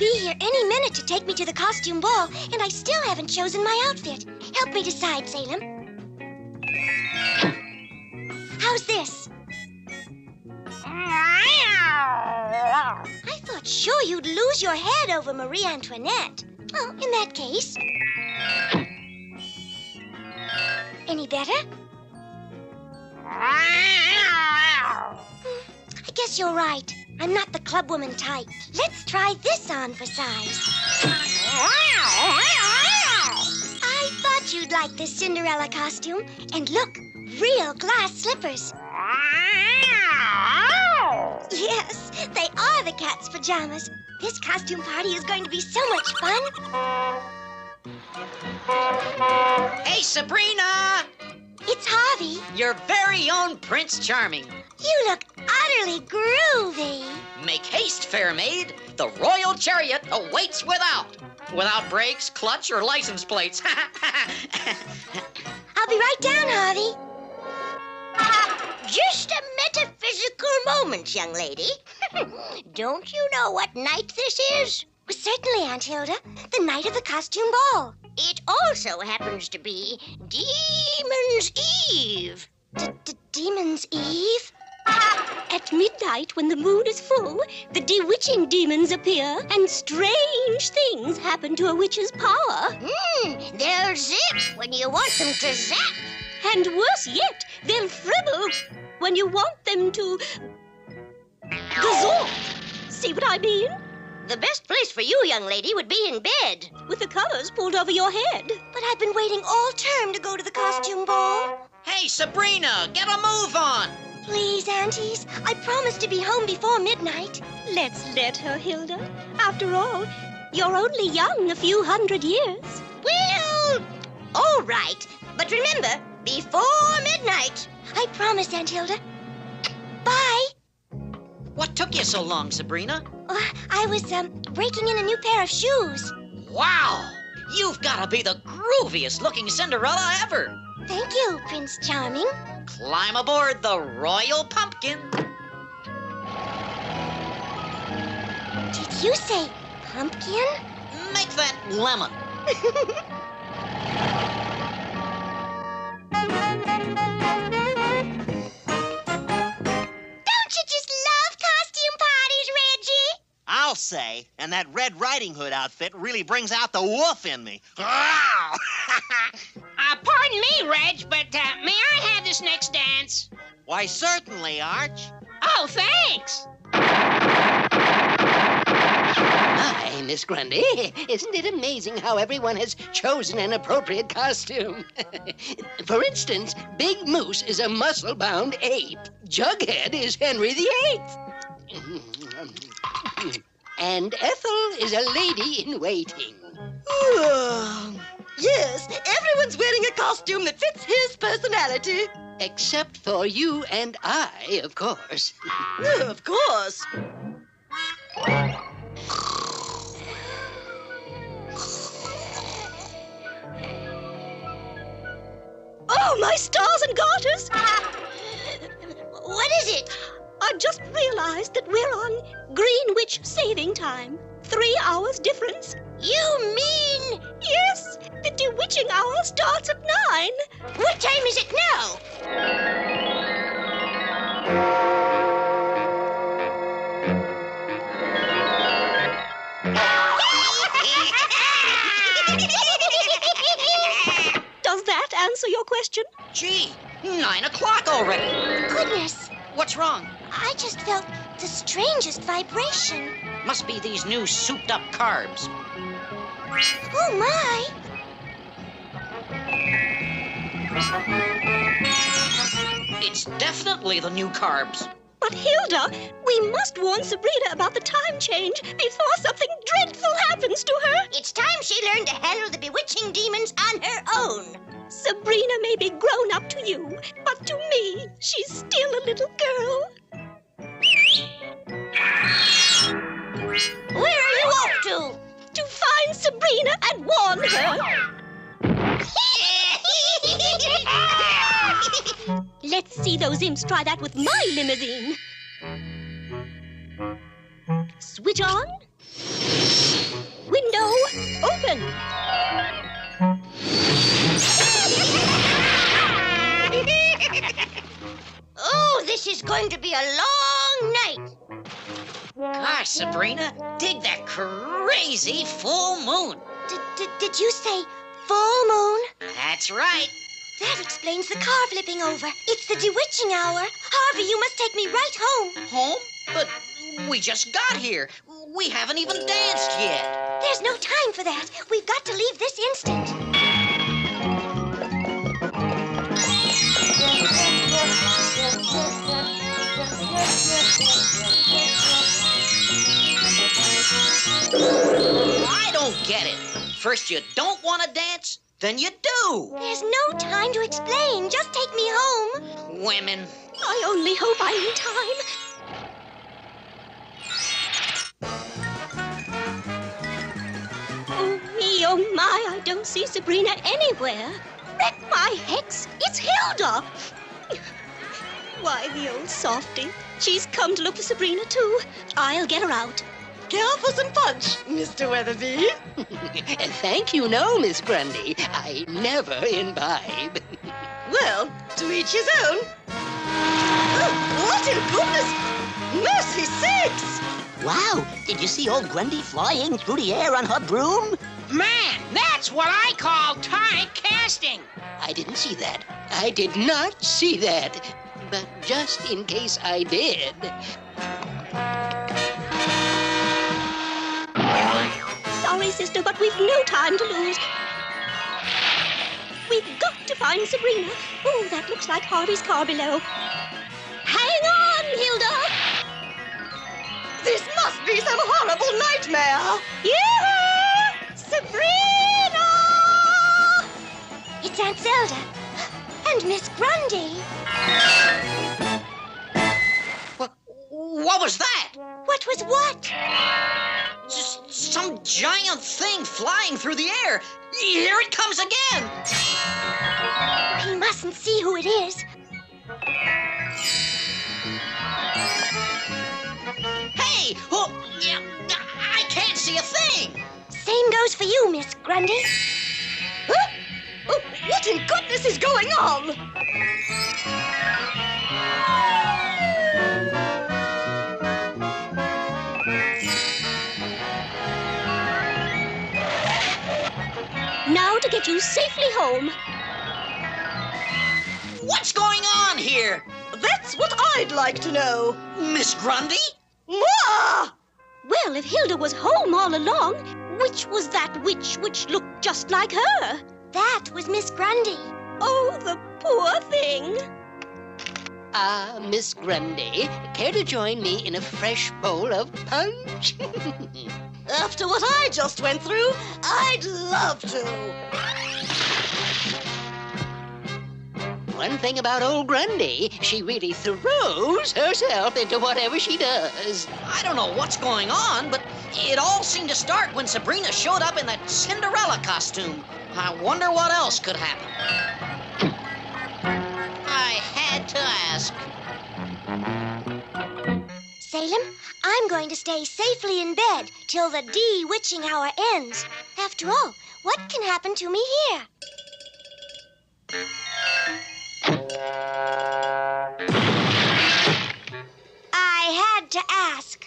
be here any minute to take me to the costume ball, and I still haven't chosen my outfit. Help me decide, Salem. How's this? I thought sure you'd lose your head over Marie Antoinette. Well, in that case... Any better? I guess you're right. I'm not the clubwoman type. Let's try this on for size. I thought you'd like this Cinderella costume. And look, real glass slippers. Yes, they are the cat's pajamas. This costume party is going to be so much fun. Hey, Sabrina! It's Harvey. Your very own Prince Charming. You look utterly groovy. Make haste, fair maid. The royal chariot awaits without. Without brakes, clutch, or license plates. I'll be right down, Harvey. Just a metaphysical moment, young lady. Don't you know what night this is? Certainly, Aunt Hilda. The night of the costume ball. It also happens to be Demon's Eve. Demon's Eve? At midnight, when the moon is full, the bewitching demons appear, and strange things happen to a witch's power. They'll zip when you want them to zap. And worse yet, they'll fribble when you want them to... gazork. See what I mean? The best place for you, young lady, would be in bed. With the covers pulled over your head. But I've been waiting all term to go to the costume ball. Hey, Sabrina, get a move on. Please, aunties, I promise to be home before midnight. Let's let her, Hilda. After all, you're only young a few hundred years. Well, all right. But remember, before midnight. I promise, Aunt Hilda. Bye. What took you so long, Sabrina? I was, breaking in a new pair of shoes. Wow! You've got to be the grooviest looking Cinderella ever. Thank you, Prince Charming. Climb aboard the Royal Pumpkin. Did you say pumpkin? Make that lemon. Don't you just love costume parties, Reggie? I'll say, and that Red Riding Hood outfit really brings out the wolf in me. Pardon me, Reg, but may I have this next dance? Why, certainly, Arch. Oh, thanks. Hi, Miss Grundy. Isn't it amazing how everyone has chosen an appropriate costume? For instance, Big Moose is a muscle-bound ape. Jughead is Henry VIII. And Ethel is a lady-in-waiting. Yes, everyone's wearing a costume that fits his personality. Except for you and I, of course. Of course. Oh, my stars and garters! What is it? I just realized that we're on Green Witch saving time. 3 hours difference. You mean... Yes, the bewitching hour starts at 9. What time is it now? Does that answer your question? Gee, 9 o'clock already. Goodness, What's wrong? I just felt the strangest vibration. Must be these new souped-up carbs. Oh, my. It's definitely the new carbs. But Hilda, we must warn Sabrina about the time change before something dreadful happens to her. It's time she learned to handle the bewitching demons on her own. Sabrina may be grown up to you, but to me, she's still a little girl. Where are you off to? To find Sabrina and warn her. Let's see those imps try that with my limousine. Switch on. Window open. Oh, this is going to be a long night. Gosh, Sabrina, dig that crazy full moon. Did you say full moon? That's right. That explains the car flipping over. It's the bewitching hour. Harvey, you must take me right home. Home? But we just got here. We haven't even danced yet. There's no time for that. We've got to leave this instant. I don't get it. First you don't want to dance, then you do. There's no time to explain. Just take me home. Women. I only hope I'm in time. Oh, me, oh, my, I don't see Sabrina anywhere. Wreck my hex, it's Hilda. Why, the old softy. She's come to look for Sabrina, too. I'll get her out. Care for some punch, Mr. Weatherby? Thank you, no, Miss Grundy. I never imbibe. Well, to each his own. Oh, what in goodness? Mercy sakes! Wow, did you see old Grundy flying through the air on her broom? Man, that's what I call tight casting. I didn't see that. I did not see that. But just in case I did. Sorry, sister, but we've no time to lose. We've got to find Sabrina. Oh, that looks like Harvey's car below. Hang on, Hilda! This must be some horrible nightmare. Yeah! Sabrina! It's Aunt Zelda. And Miss Grundy. What was that? What was what? Just some giant thing flying through the air. Here it comes again. We mustn't see who it is. Hey! Oh, yeah, I can't see a thing. Same goes for you, Miss Grundy. Huh? Oh, what in goodness is going on? Now to get you safely home. What's going on here? That's what I'd like to know. Miss Grundy? Mwah! Well, if Hilda was home all along, which was that witch which looked just like her? That was Miss Grundy. Oh, the poor thing. Ah, Miss Grundy, care to join me in a fresh bowl of punch? After what I just went through, I'd love to. One thing about old Grundy, she really throws herself into whatever she does. I don't know what's going on, but it all seemed to start when Sabrina showed up in that Cinderella costume. I wonder what else could happen. I had to ask. Salem, I'm going to stay safely in bed till the de-witching hour ends. After all, what can happen to me here? I had to ask.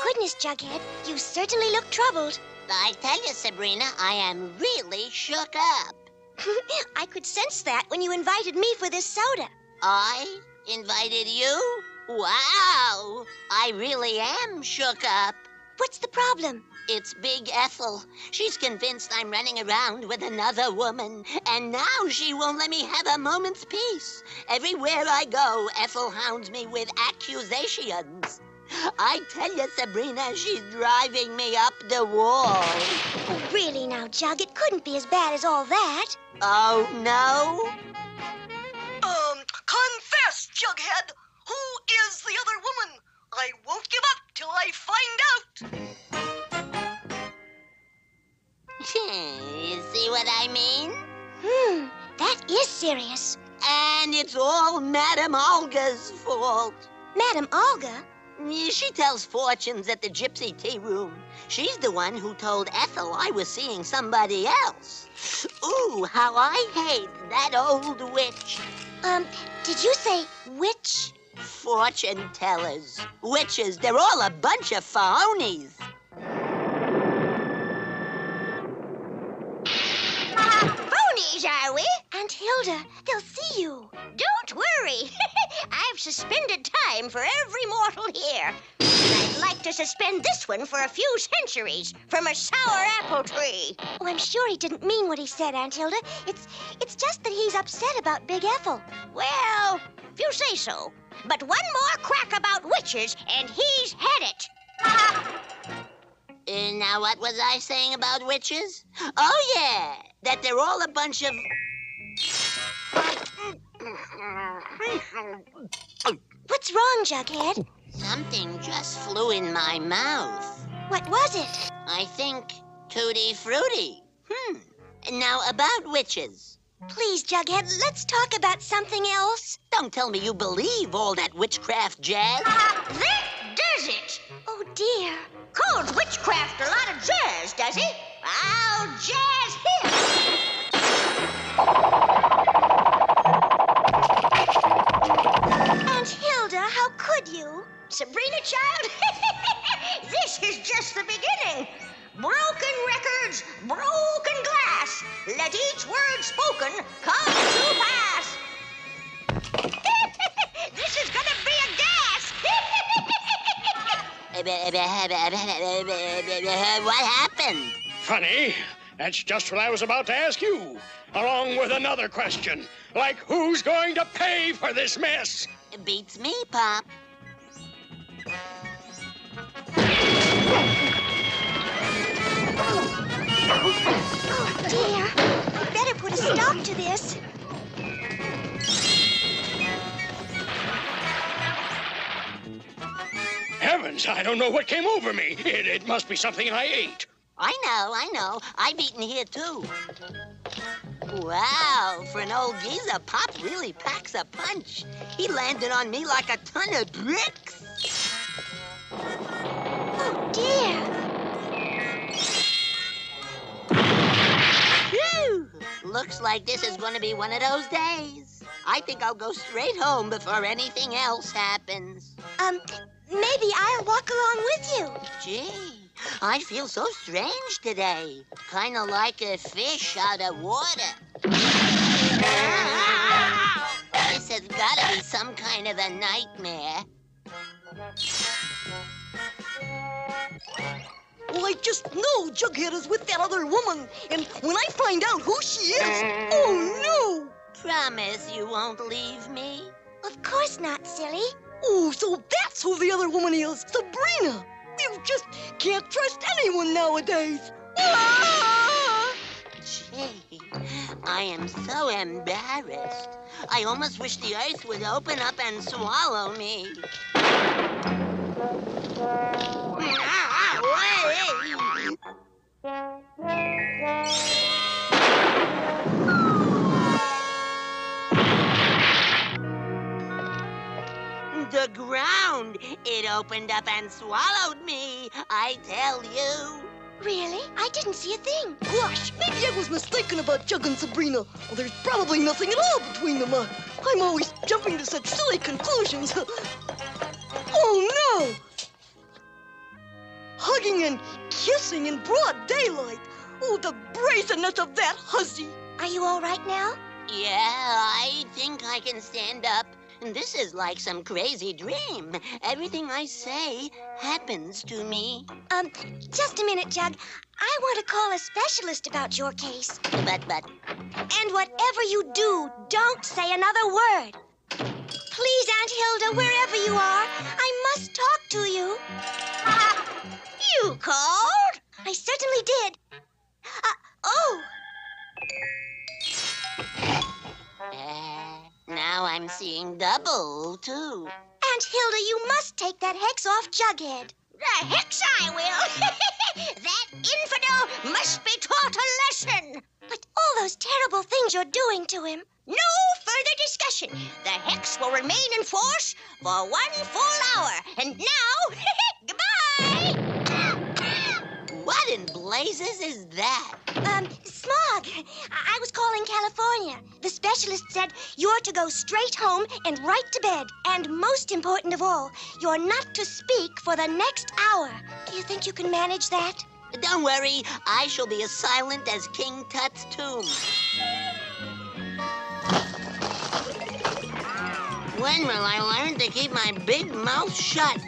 Goodness, Jughead, you certainly look troubled. I tell you, Sabrina, I am really shook up. I could sense that when you invited me for this soda. I invited you? Wow! I really am shook up. What's the problem? It's Big Ethel. She's convinced I'm running around with another woman, and now she won't let me have a moment's peace. Everywhere I go, Ethel hounds me with accusations. I tell you, Sabrina, she's driving me up the wall. Oh, really now, Jug, it couldn't be as bad as all that. Oh, no? Confess, Jughead. Who is the other woman? I won't give up till I find out. You see what I mean? That is serious. And it's all Madame Olga's fault. Madam Olga? She tells fortunes at the gypsy tea room. She's the one who told Ethel I was seeing somebody else. Ooh, how I hate that old witch. Did you say witch? Fortune tellers. Witches, they're all a bunch of phonies. Phonies, are we? Aunt Hilda, they'll see you. Don't worry. I've suspended time for every mortal here. And I'd like to suspend this one for a few centuries from a sour apple tree. Oh, I'm sure he didn't mean what he said, Aunt Hilda. It's just that he's upset about Big Ethel. Well, if you say so. But one more crack about witches, and he's had it. Now, what was I saying about witches? Oh, yeah, that they're all a bunch of... What's wrong, Jughead? Something just flew in my mouth. What was it? I think Tutti Frutti. Now, about witches. Please, Jughead, let's talk about something else. Don't tell me you believe all that witchcraft jazz. That does it. Oh, dear. Calls witchcraft a lot of jazz, does he? I'll jazz him. Aunt Hilda, how could you? Sabrina, child, this is just the beginning. Broken records, broken glass. Let each word spoken come to pass. This is gonna be a gas. What happened? Funny. That's just what I was about to ask you, along with another question. Like, who's going to pay for this mess? Beats me, Pop. Oh, dear. I better put a stop to this. Heavens, I don't know what came over me. It must be something I ate. I know. I've eaten here, too. Wow, for an old geezer, Pop really packs a punch. He landed on me like a ton of bricks. Oh, dear. Phew! Looks like this is going to be one of those days. I think I'll go straight home before anything else happens. Maybe I'll walk along with you. Gee, I feel so strange today. Kind of like a fish out of water. This has got to be some kind of a nightmare. Well, I just know Jughead is with that other woman. And when I find out who she is, oh, no. Promise you won't leave me? Of course not, silly. Oh, so that's who the other woman is, Sabrina. You just can't trust anyone nowadays. Ah! Gee, I am so embarrassed. I almost wish the earth would open up and swallow me. The ground, it opened up and swallowed me, I tell you. Really? I didn't see a thing. Gosh, maybe I was mistaken about Jug and Sabrina. Well, there's probably nothing at all between them. I'm always jumping to such silly conclusions. Oh, no! Hugging and kissing in broad daylight. Oh, the brazenness of that hussy. Are you all right now? Yeah, I think I can stand up. This is like some crazy dream. Everything I say happens to me. Just a minute, Jug. I want to call a specialist about your case. But... And whatever you do, don't say another word. Please, Aunt Hilda, wherever you are, I must talk to you. You called? I certainly did. Oh. Now I'm seeing double, too. Aunt Hilda, you must take that hex off Jughead. The hex I will. That infidel must be taught a lesson. But all those terrible things you're doing to him. No further discussion. The hex will remain in force for 1 full hour. And now, goodbye! What in blazes is that? Smog. I was calling California. The specialist said you're to go straight home and right to bed. And most important of all, you're not to speak for the next hour. Do you think you can manage that? Don't worry, I shall be as silent as King Tut's tomb. When will I learn to keep my big mouth shut?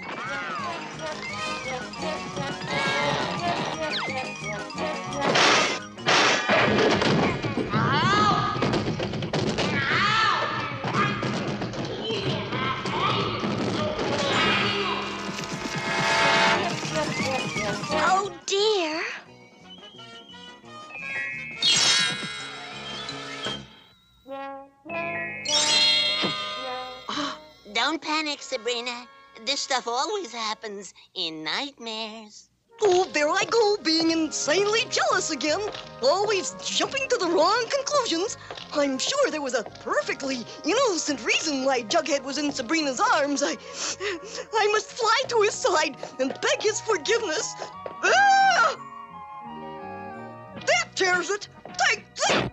Oh, dear. Don't panic, Sabrina. This stuff always happens in nightmares. Oh, there I go, being insanely jealous again. Always jumping to the wrong conclusions. I'm sure there was a perfectly innocent reason why Jughead was in Sabrina's arms. I must fly to his side and beg his forgiveness. Ah! That tears it. Take that!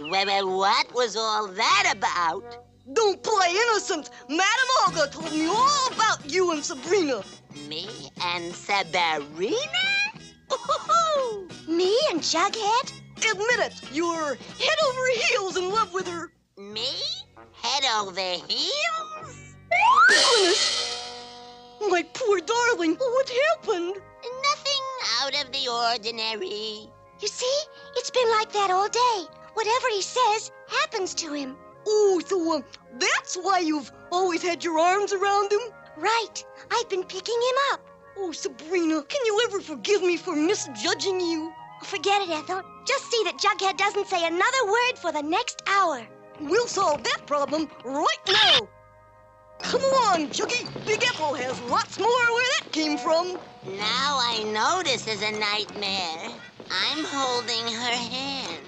What was all that about? Don't play innocent. Madame Olga told me all about you and Sabrina. Me and Sabrina? Me and Jughead? Admit it, you're head over heels in love with her. Me? Head over heels? Goodness! My poor darling, what happened? Nothing out of the ordinary. You see, it's been like that all day. Whatever he says happens to him. Oh, so that's why you've always had your arms around him? Right. I've been picking him up. Oh, Sabrina, can you ever forgive me for misjudging you? Forget it, Ethel. Just see that Jughead doesn't say another word for the next hour. We'll solve that problem right now. Come along, Juggy. Big Ethel has lots more where that came from. Now I know this is a nightmare. I'm holding her hand.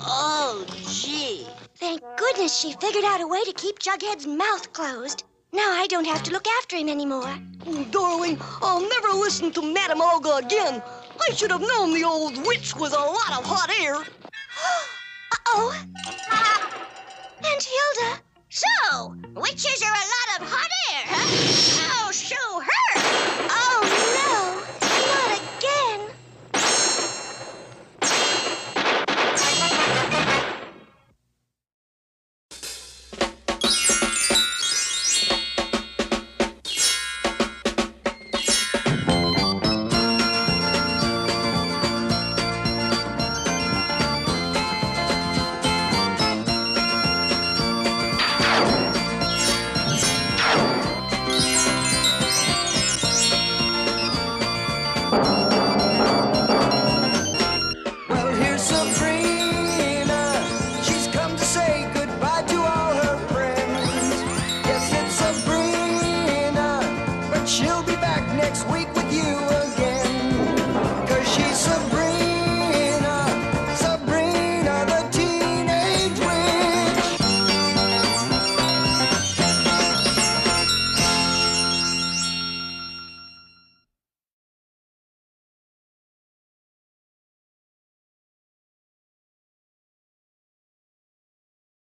Oh, gee. Thank goodness she figured out a way to keep Jughead's mouth closed. Now I don't have to look after him anymore. Oh, darling, I'll never listen to Madame Olga again. I should have known the old witch was a lot of hot air. Uh-oh. Aunt Hilda. So, witches are a lot of hot air, huh? I'll show her